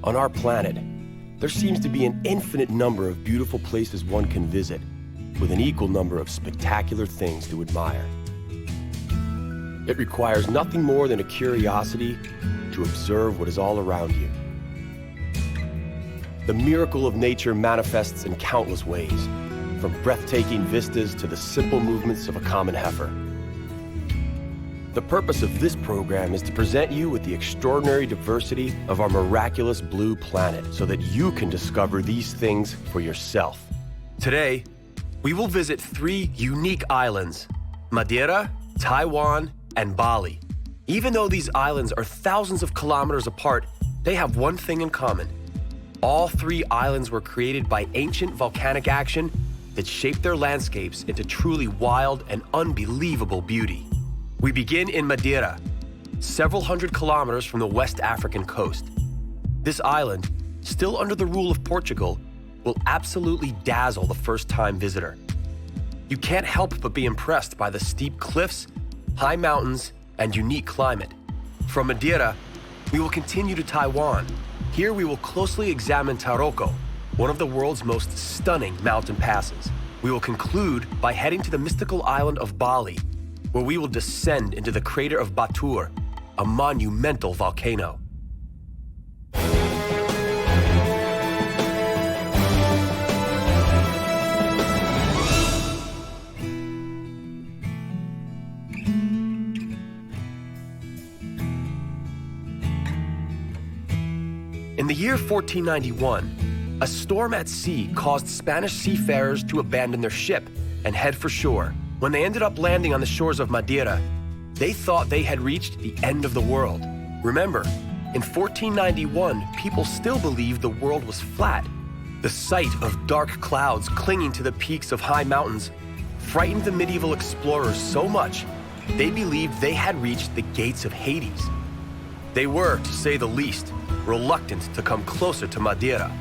On our planet, there seems to be an infinite number of beautiful places one can visit, with an equal number of spectacular things to admire. It requires nothing more than a curiosity to observe what is all around you. The miracle of nature manifests in countless ways, from breathtaking vistas to the simple movements of a common heifer. The purpose of this program is to present you with the extraordinary diversity of our miraculous blue planet so that you can discover these things for yourself. Today, we will visit 3 unique islands: Madeira, Taiwan, and Bali. Even though these islands are thousands of kilometers apart, they have one thing in common. All 3 islands were created by ancient volcanic action that shaped their landscapes into truly wild and unbelievable beauty. We begin in Madeira, several hundred kilometers from the West African coast. This island, still under the rule of Portugal, will absolutely dazzle the first-time visitor. You can't help but be impressed by the steep cliffs, high mountains, and unique climate. From Madeira, we will continue to Taiwan. Here we will closely examine Taroko, one of the world's most stunning mountain passes. We will conclude by heading to the mystical island of Bali, where we will descend into the crater of Batur, a monumental volcano. In the year 1491, a storm at sea caused Spanish seafarers to abandon their ship and head for shore. When they ended up landing on the shores of Madeira, they thought they had reached the end of the world. Remember, in 1491, people still believed the world was flat. The sight of dark clouds clinging to the peaks of high mountains frightened the medieval explorers so much, they believed they had reached the gates of Hades. They were, to say the least, reluctant to come closer to Madeira.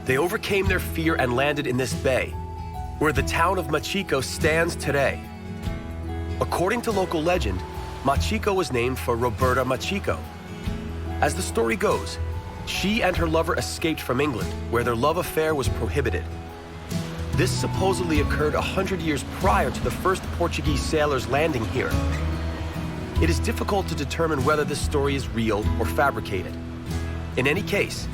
They overcame their fear and landed in this bay, where the town of Machiko stands today. According to local legend, Machiko was named for Roberta Machiko. As the story goes, she and her lover escaped from England, where their love affair was prohibited. This supposedly occurred 100 years prior to the first Portuguese sailors landing here. It is difficult to determine whether this story is real or fabricated. In any case,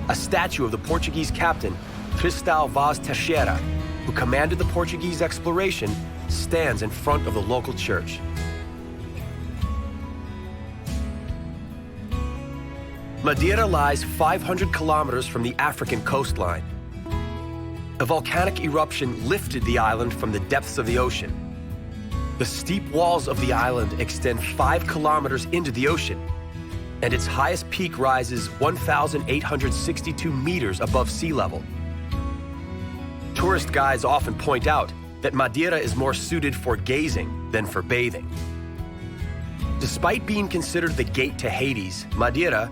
a statue of the Portuguese captain, Cristal Vaz Teixeira, who commanded the Portuguese exploration, stands in front of the local church. Madeira lies 500 kilometers from the African coastline. A volcanic eruption lifted the island from the depths of the ocean. The steep walls of the island extend 5 kilometers into the ocean, and its highest peak rises 1,862 meters above sea level. Tourist guides often point out that Madeira is more suited for gazing than for bathing. Despite being considered the gate to Hades, Madeira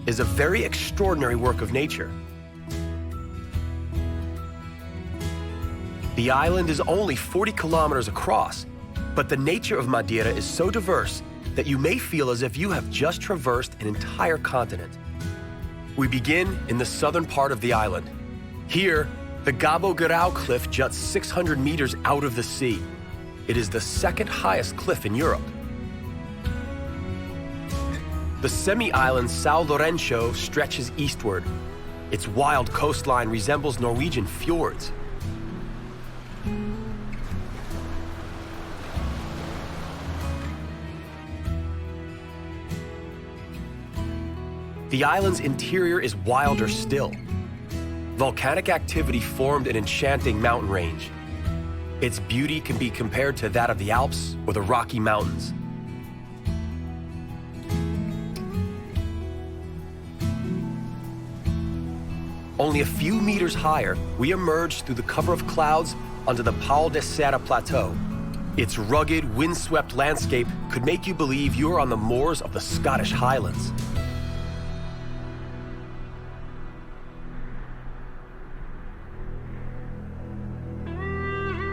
is a very extraordinary work of nature. The island is only 40 kilometers across, but the nature of Madeira is so diverse that you may feel as if you have just traversed an entire continent. We begin in the southern part of the island. Here, the Cabo Guirao cliff juts 600 meters out of the sea. It is the second highest cliff in Europe. The semi-island São Lourenço stretches eastward. Its wild coastline resembles Norwegian fjords. The island's interior is wilder still. Volcanic activity formed an enchanting mountain range. Its beauty can be compared to that of the Alps or the Rocky Mountains. Only a few meters higher, we emerge through the cover of clouds onto the Pau de Serra Plateau. Its rugged, windswept landscape could make you believe you are on the moors of the Scottish Highlands.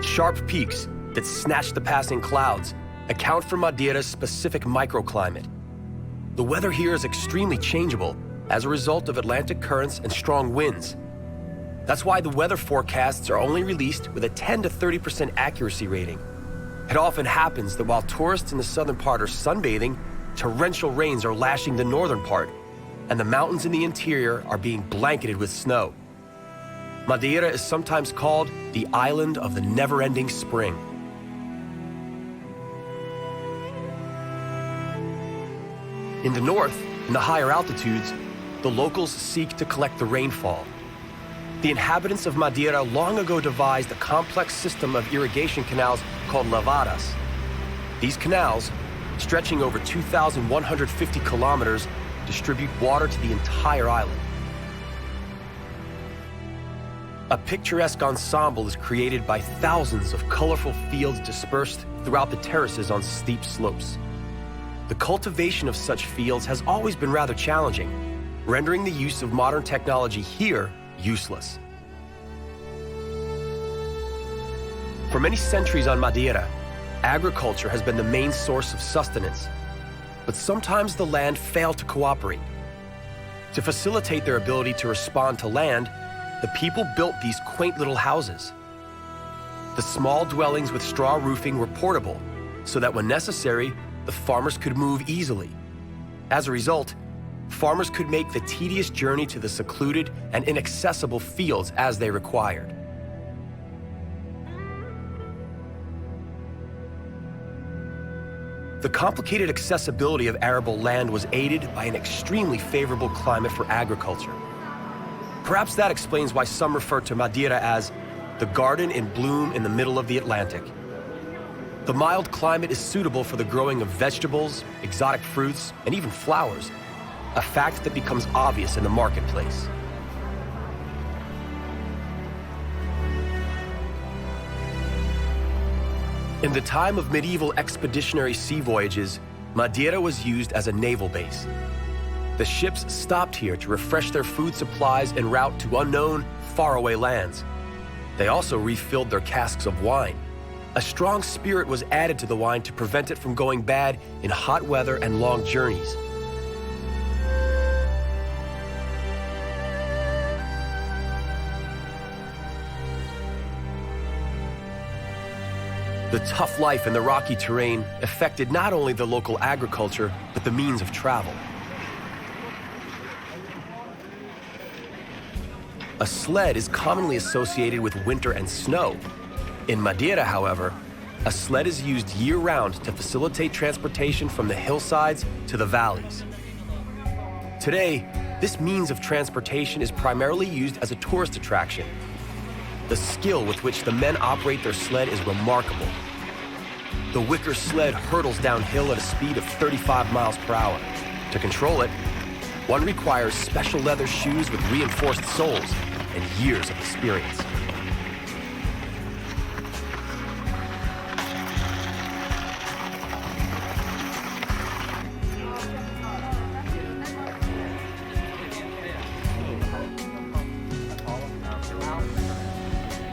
Sharp peaks that snatch the passing clouds account for Madeira's specific microclimate. The weather here is extremely changeable, as a result of Atlantic currents and strong winds. That's why the weather forecasts are only released with a 10 to 30% accuracy rating. It often happens that while tourists in the southern part are sunbathing, torrential rains are lashing the northern part, and the mountains in the interior are being blanketed with snow. Madeira is sometimes called the island of the never-ending spring. In the north, in the higher altitudes, the locals seek to collect the rainfall. The inhabitants of Madeira long ago devised a complex system of irrigation canals called lavadas. These canals, stretching over 2,150 kilometers, distribute water to the entire island. A picturesque ensemble is created by thousands of colorful fields dispersed throughout the terraces on steep slopes. The cultivation of such fields has always been rather challenging, rendering the use of modern technology here useless. For many centuries on Madeira, agriculture has been the main source of sustenance, but sometimes the land failed to cooperate. To facilitate their ability to respond to land, the people built these quaint little houses. The small dwellings with straw roofing were portable, so that when necessary, the farmers could move easily. As a result, farmers could make the tedious journey to the secluded and inaccessible fields as they required. The complicated accessibility of arable land was aided by an extremely favorable climate for agriculture. Perhaps that explains why some refer to Madeira as the garden in bloom in the middle of the Atlantic. The mild climate is suitable for the growing of vegetables, exotic fruits, and even flowers, a fact that becomes obvious in the marketplace. In the time of medieval expeditionary sea voyages, Madeira was used as a naval base. The ships stopped here to refresh their food supplies en route to unknown, faraway lands. They also refilled their casks of wine. A strong spirit was added to the wine to prevent it from going bad in hot weather and long journeys. The tough life in the rocky terrain affected not only the local agriculture, but the means of travel. A sled is commonly associated with winter and snow. In Madeira, however, a sled is used year-round to facilitate transportation from the hillsides to the valleys. Today, this means of transportation is primarily used as a tourist attraction. The skill with which the men operate their sled is remarkable. The wicker sled hurtles downhill at a speed of 35 miles per hour. To control it, one requires special leather shoes with reinforced soles and years of experience.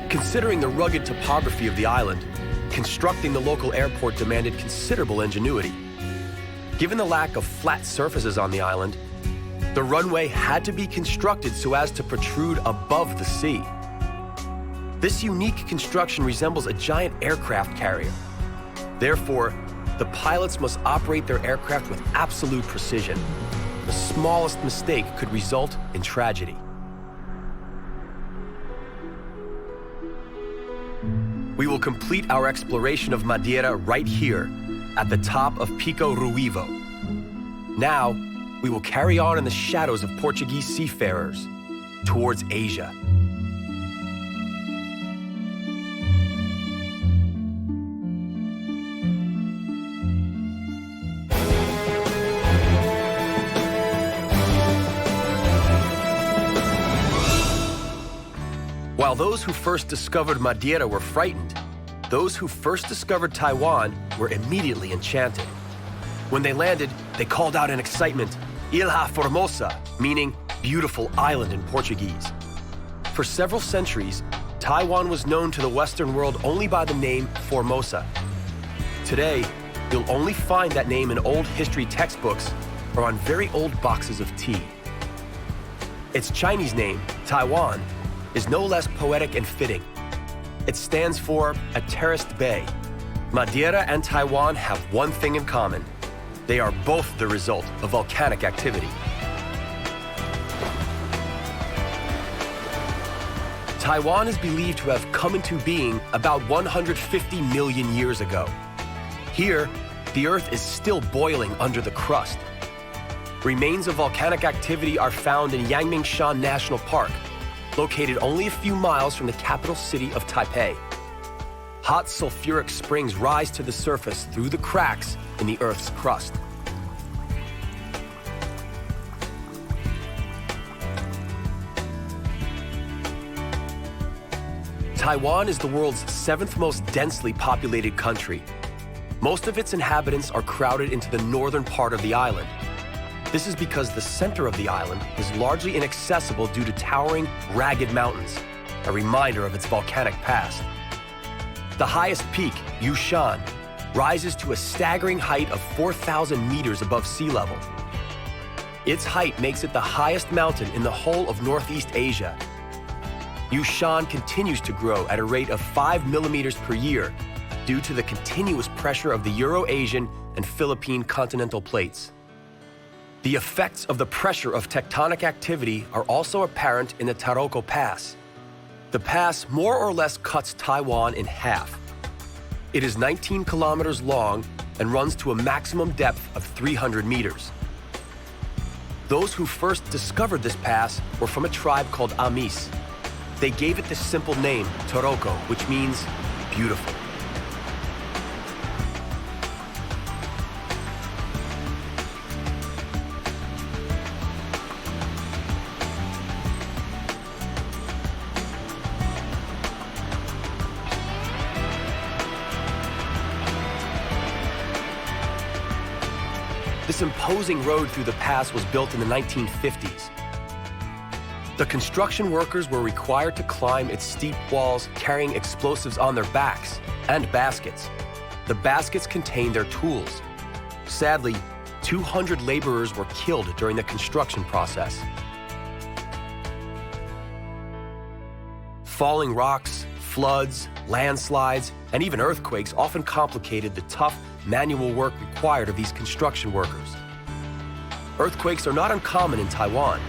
Considering the rugged topography of the island, constructing the local airport demanded considerable ingenuity. Given the lack of flat surfaces on the island, the runway had to be constructed so as to protrude above the sea. This unique construction resembles a giant aircraft carrier. Therefore, the pilots must operate their aircraft with absolute precision. The smallest mistake could result in tragedy. We will complete our exploration of Madeira right here, at the top of Pico Ruivo. Now, we will carry on in the shadows of Portuguese seafarers towards Asia. While those who first discovered Madeira were frightened, those who first discovered Taiwan were immediately enchanted. When they landed, they called out in excitement, Ilha Formosa, meaning beautiful island in Portuguese. For several centuries, Taiwan was known to the Western world only by the name Formosa. Today, you'll only find that name in old history textbooks or on very old boxes of tea. Its Chinese name, Taiwan, is no less poetic and fitting. It stands for a terraced bay. Madeira and Taiwan have one thing in common. They are both the result of volcanic activity. Taiwan is believed to have come into being about 150 million years ago. Here, the Earth is still boiling under the crust. Remains of volcanic activity are found in Yangmingshan National Park, located only a few miles from the capital city of Taipei. Hot sulfuric springs rise to the surface through the cracks in the Earth's crust. Taiwan is the world's 7th most densely populated country. Most of its inhabitants are crowded into the northern part of the island. This is because the center of the island is largely inaccessible due to towering, ragged mountains, a reminder of its volcanic past. The highest peak, Yushan, rises to a staggering height of 4,000 meters above sea level. Its height makes it the highest mountain in the whole of Northeast Asia. Yushan continues to grow at a rate of 5 millimeters per year due to the continuous pressure of the Euro-Asian and Philippine continental plates. The effects of the pressure of tectonic activity are also apparent in the Taroko Pass. The pass more or less cuts Taiwan in half. It is 19 kilometers long and runs to a maximum depth of 300 meters. Those who first discovered this pass were from a tribe called Amis. They gave it the simple name, Taroko, which means beautiful. This imposing road through the pass was built in the 1950s. The construction workers were required to climb its steep walls carrying explosives on their backs and baskets. The baskets contained their tools. Sadly, 200 laborers were killed during the construction process. Falling rocks, floods, landslides, and even earthquakes often complicated the tough manual work required of these construction workers. Earthquakes are not uncommon in Taiwan.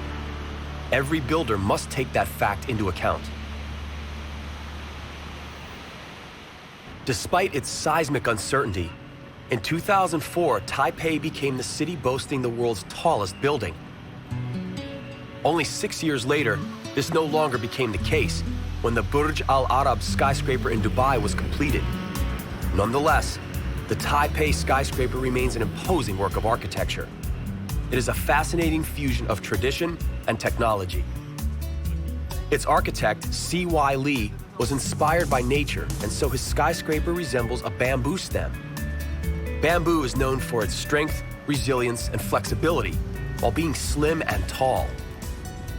Every builder must take that fact into account. Despite its seismic uncertainty, in 2004, Taipei became the city boasting the world's tallest building. Only 6 years later, this no longer became the case when the Burj Al Arab skyscraper in Dubai was completed. Nonetheless, the Taipei skyscraper remains an imposing work of architecture. It is a fascinating fusion of tradition and technology. Its architect, C.Y. Lee, was inspired by nature, and so his skyscraper resembles a bamboo stem. Bamboo is known for its strength, resilience, and flexibility, while being slim and tall.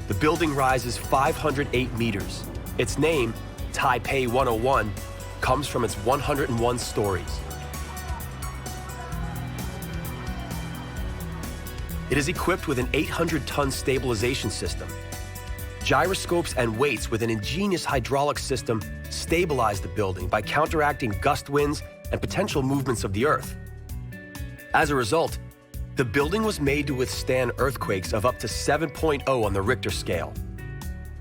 The building rises 508 meters. Its name, Taipei 101, comes from its 101 stories. It is equipped with an 800-ton stabilization system. Gyroscopes and weights with an ingenious hydraulic system stabilize the building by counteracting gust winds and potential movements of the Earth. As a result, the building was made to withstand earthquakes of up to 7.0 on the Richter scale.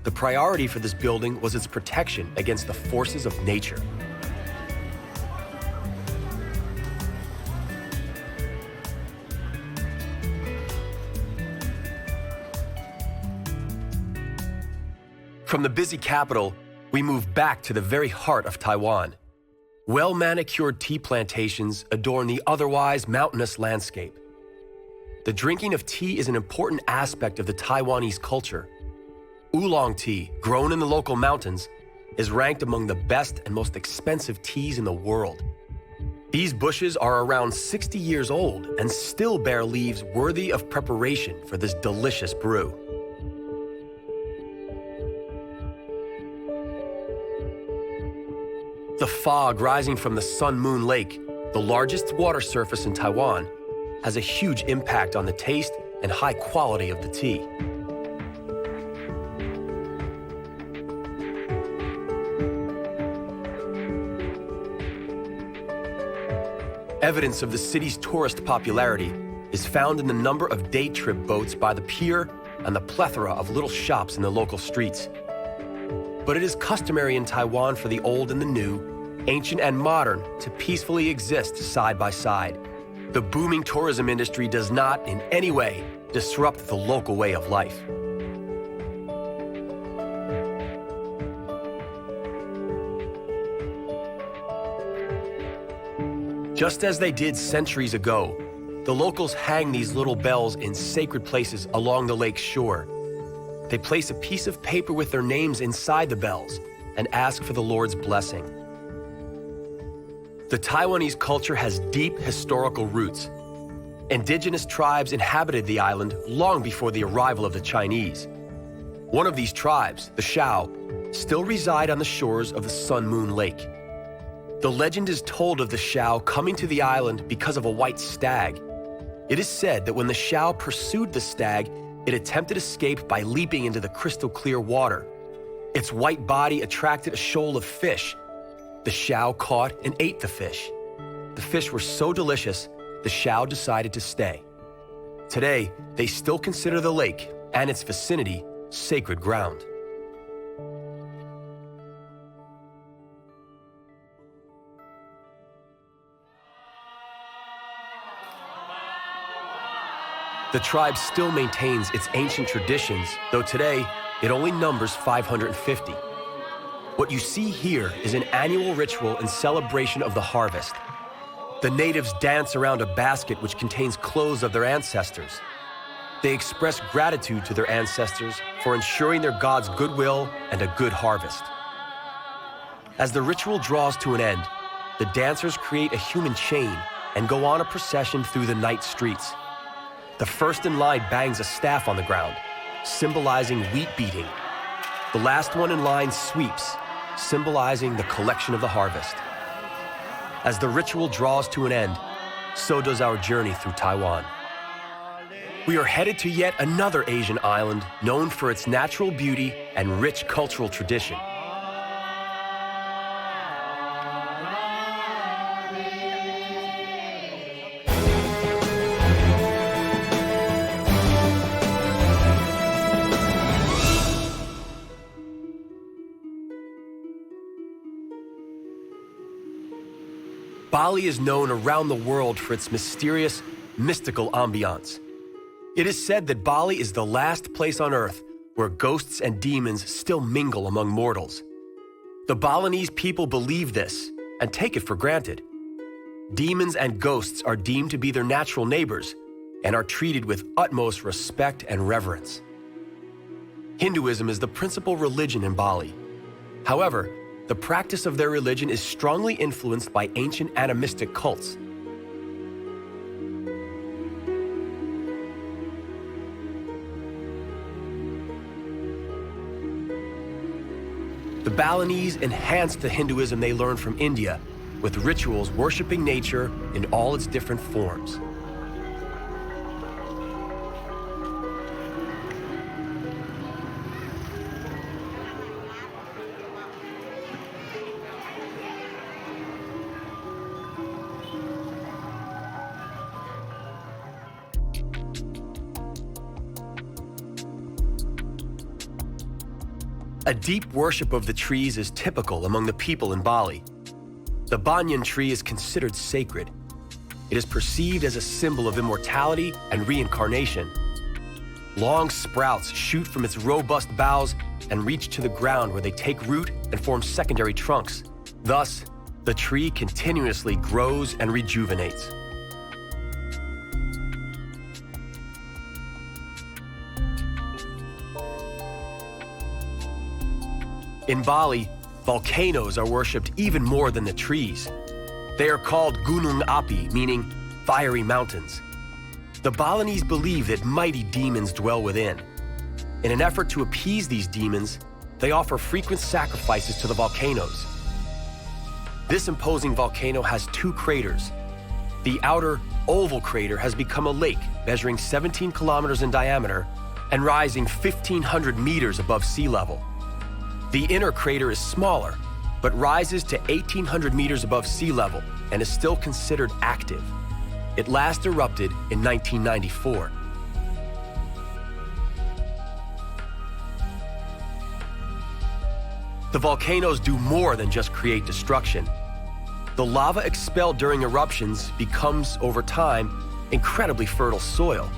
The priority for this building was its protection against the forces of nature. From the busy capital, we move back to the very heart of Taiwan. Well-manicured tea plantations adorn the otherwise mountainous landscape. The drinking of tea is an important aspect of the Taiwanese culture. Oolong tea, grown in the local mountains, is ranked among the best and most expensive teas in the world. These bushes are around 60 years old and still bear leaves worthy of preparation for this delicious brew. The fog rising from the Sun Moon Lake, the largest water surface in Taiwan, has a huge impact on the taste and high quality of the tea. Evidence of the city's tourist popularity is found in the number of day trip boats by the pier and the plethora of little shops in the local streets. But it is customary in Taiwan for the old and the new, ancient and modern, to peacefully exist side by side. The booming tourism industry does not, in any way, disrupt the local way of life. Just as they did centuries ago, the locals hang these little bells in sacred places along the lake's shore. They place a piece of paper with their names inside the bells and ask for the Lord's blessing. The Taiwanese culture has deep historical roots. Indigenous tribes inhabited the island long before the arrival of the Chinese. One of these tribes, the Shao, still reside on the shores of the Sun Moon Lake. The legend is told of the Shao coming to the island because of a white stag. It is said that when the Shao pursued the stag, it attempted escape by leaping into the crystal clear water. Its white body attracted a shoal of fish. The Shao caught and ate the fish. The fish were so delicious, the Shao decided to stay. Today, they still consider the lake and its vicinity sacred ground. The tribe still maintains its ancient traditions, though today it only numbers 550. What you see here is an annual ritual in celebration of the harvest. The natives dance around a basket which contains clothes of their ancestors. They express gratitude to their ancestors for ensuring their gods' goodwill and a good harvest. As the ritual draws to an end, the dancers create a human chain and go on a procession through the night streets. The first in line bangs a staff on the ground, symbolizing wheat beating. The last one in line sweeps, symbolizing the collection of the harvest. As the ritual draws to an end, so does our journey through Taiwan. We are headed to yet another Asian island known for its natural beauty and rich cultural tradition. Bali is known around the world for its mysterious, mystical ambiance. It is said that Bali is the last place on Earth where ghosts and demons still mingle among mortals. The Balinese people believe this and take it for granted. Demons and ghosts are deemed to be their natural neighbors and are treated with utmost respect and reverence. Hinduism is the principal religion in Bali. However, the practice of their religion is strongly influenced by ancient animistic cults. The Balinese enhanced the Hinduism they learned from India with rituals worshiping nature in all its different forms. A deep worship of the trees is typical among the people in Bali. The banyan tree is considered sacred. It is perceived as a symbol of immortality and reincarnation. Long sprouts shoot from its robust boughs and reach to the ground where they take root and form secondary trunks. Thus, the tree continuously grows and rejuvenates. In Bali, volcanoes are worshipped even more than the trees. They are called Gunung Api, meaning fiery mountains. The Balinese believe that mighty demons dwell within. In an effort to appease these demons, they offer frequent sacrifices to the volcanoes. This imposing volcano has two craters. The outer, oval crater has become a lake measuring 17 kilometers in diameter and rising 1,500 meters above sea level. The inner crater is smaller, but rises to 1,800 meters above sea level and is still considered active. It last erupted in 1994. The volcanoes do more than just create destruction. The lava expelled during eruptions becomes, over time, incredibly fertile soil.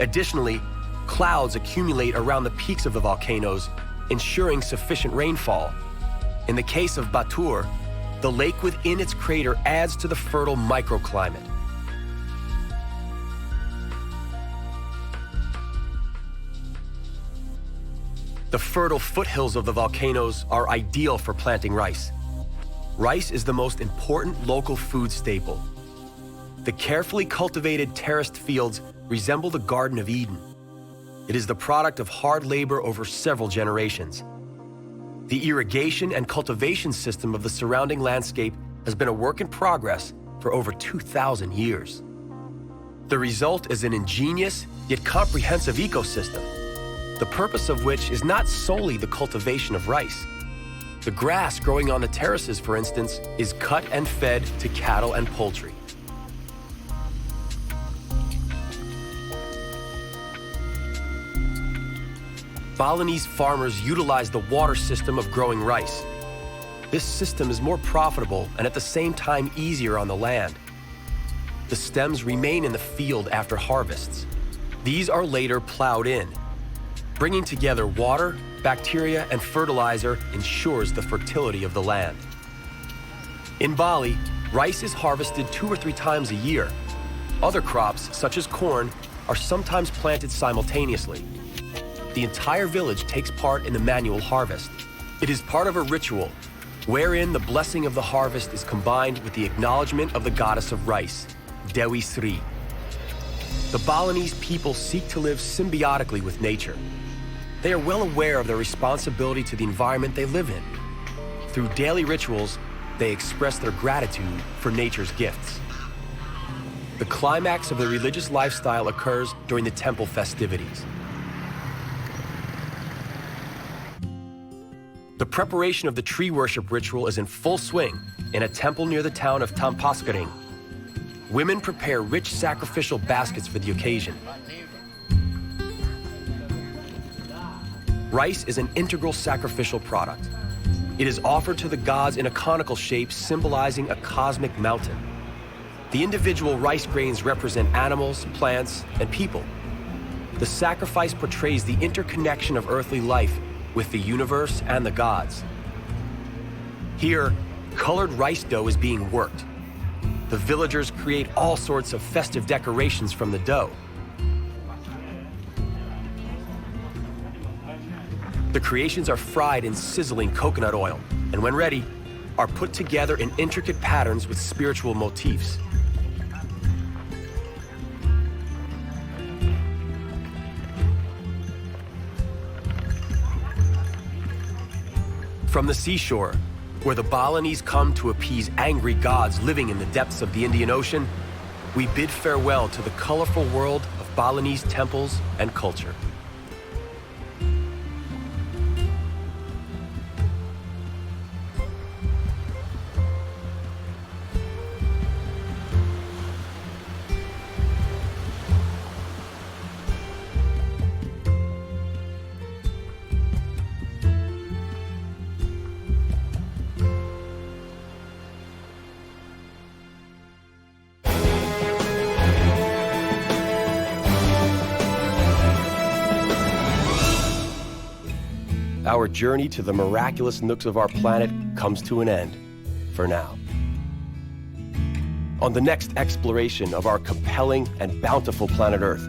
Additionally, clouds accumulate around the peaks of the volcanoes, ensuring sufficient rainfall. In the case of Batur, the lake within its crater adds to the fertile microclimate. The fertile foothills of the volcanoes are ideal for planting rice. Rice is the most important local food staple. The carefully cultivated terraced fields resemble the Garden of Eden. It is the product of hard labor over several generations. The irrigation and cultivation system of the surrounding landscape has been a work in progress for over 2,000 years. The result is an ingenious yet comprehensive ecosystem, the purpose of which is not solely the cultivation of rice. The grass growing on the terraces, for instance, is cut and fed to cattle and poultry. Balinese farmers utilize the water system of growing rice. This system is more profitable and at the same time easier on the land. The stems remain in the field after harvests. These are later plowed in. Bringing together water, bacteria, and fertilizer ensures the fertility of the land. In Bali, rice is harvested 2 or 3 times a year. Other crops, such as corn, are sometimes planted simultaneously. The entire village takes part in the manual harvest. It is part of a ritual, wherein the blessing of the harvest is combined with the acknowledgement of the goddess of rice, Dewi Sri. The Balinese people seek to live symbiotically with nature. They are well aware of their responsibility to the environment they live in. Through daily rituals, they express their gratitude for nature's gifts. The climax of the religious lifestyle occurs during the temple festivities. The preparation of the tree worship ritual is in full swing in a temple near the town of Tampaskaring. Women prepare rich sacrificial baskets for the occasion. Rice is an integral sacrificial product. It is offered to the gods in a conical shape symbolizing a cosmic mountain. The individual rice grains represent animals, plants, and people. The sacrifice portrays the interconnection of earthly life with the universe and the gods. Here, colored rice dough is being worked. The villagers create all sorts of festive decorations from the dough. The creations are fried in sizzling coconut oil, and when ready, are put together in intricate patterns with spiritual motifs. From the seashore, where the Balinese come to appease angry gods living in the depths of the Indian Ocean, we bid farewell to the colorful world of Balinese temples and culture. Our journey to the miraculous nooks of our planet comes to an end, for now. On the next exploration of our compelling and bountiful planet Earth,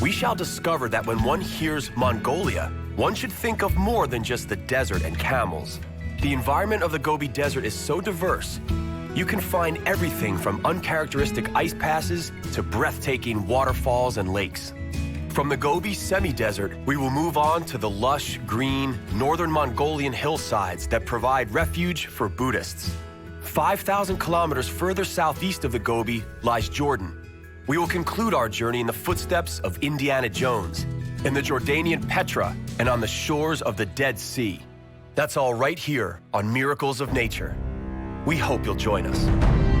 we shall discover that when one hears Mongolia, one should think of more than just the desert and camels. The environment of the Gobi Desert is so diverse, you can find everything from uncharacteristic ice passes to breathtaking waterfalls and lakes. From the Gobi semi-desert, we will move on to the lush, green, northern Mongolian hillsides that provide refuge for Buddhists. 5,000 kilometers further southeast of the Gobi lies Jordan. We will conclude our journey in the footsteps of Indiana Jones, in the Jordanian Petra, and on the shores of the Dead Sea. That's all right here on Miracles of Nature. We hope you'll join us.